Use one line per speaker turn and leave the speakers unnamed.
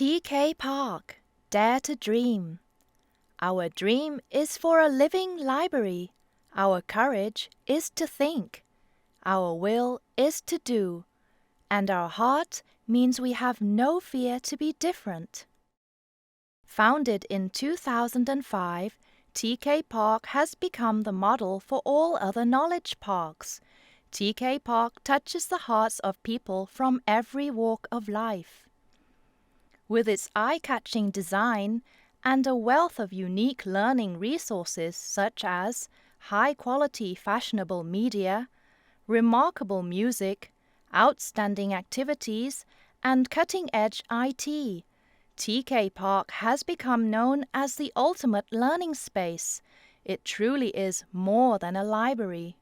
TK Park, Dare to Dream. Our dream is for a living library. Our courage is to think. Our will is to do. And our heart means we have no fear to be different. Founded in 2005, TK Park has become the model for all other knowledge parks. TK Park touches the hearts of people from every walk of life. With its eye-catching design and a wealth of unique learning resources such as high-quality fashionable media, remarkable music, outstanding activities, and cutting-edge IT, TK Park has become known as the ultimate learning space. It truly is more than a library.